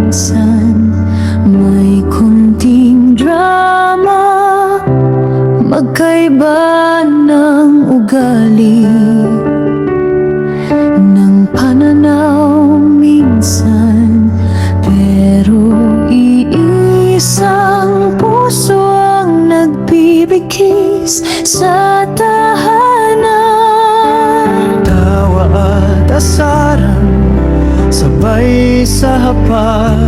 minsan may kunting drama, magkaiba ng ugali, ng pananaw minsan, pero iisang puso ang nagbibigkis sa tahanan. Tawa at asaran, sabay sa hapag.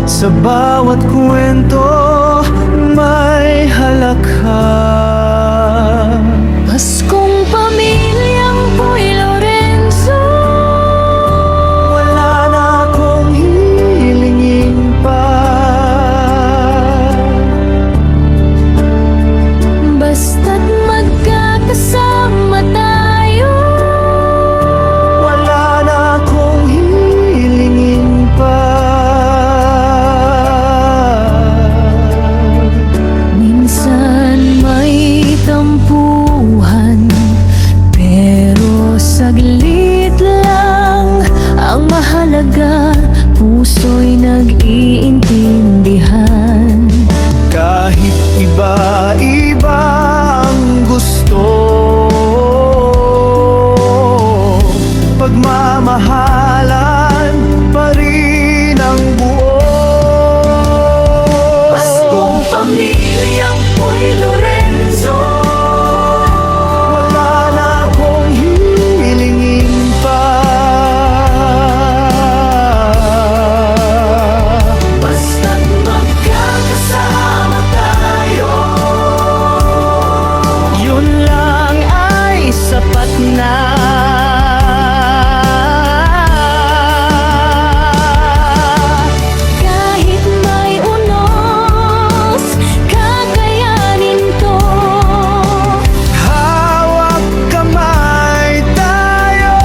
Sa bawat kwento may halakha. Paskong Pamilyang Poy Lorenzo, Wala na akong hihilingin pa. basta't magkakasama tayo. Wala na akong hihilingin pa. Minsan may tampuhan, pero saglit lang. Ang mahalaga, puso'y nag-iintindihan. Kahit iba-iba ang gusto, pagmamahalan pa rin ang buo. Paskong Pamilyang Poy Lorenzo, Wala na akong hihilingin pa. basta't magkakasama tayo. Yun lang ay sapat na. Kahit may unos, kakayanin to. Hawak kamay tayo.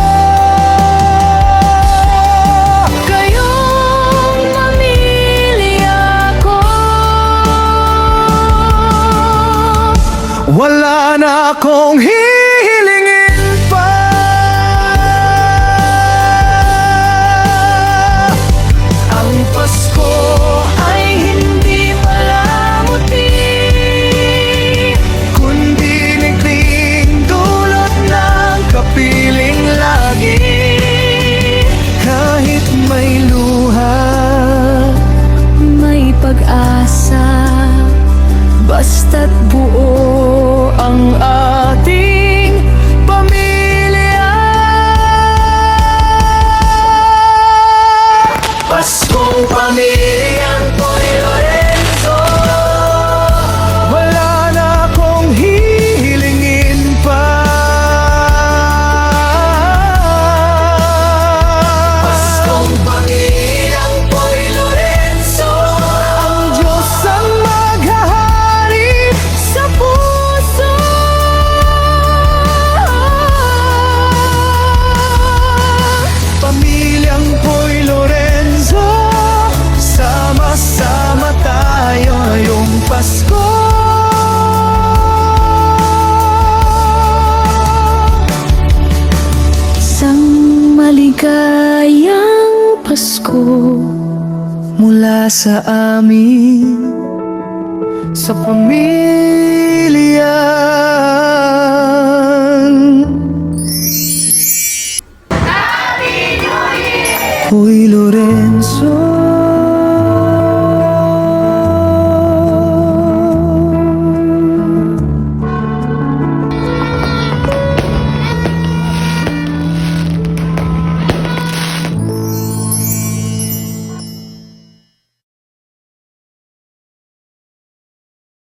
Kayong pamilya ko. Wala na akong hihilingin pa. Ang Pasko ay hindi palamuti, kundi naging dulot ng kapiling lagi. Kahit may luha, May pag-asa, basta't buo ang ating pamilya. Paskong Pamilyang Poy Lorenzo, wala na akong hihilingin pa. Paskong Pamilyang Poy Lorenzo, Ang Diyos ang maghahari sa puso. Pamilyang Poy Lorenzo, sama-sama tayo ngayong Pasko. Isang maligayang Pasko Mula sa amin, sa pamilya.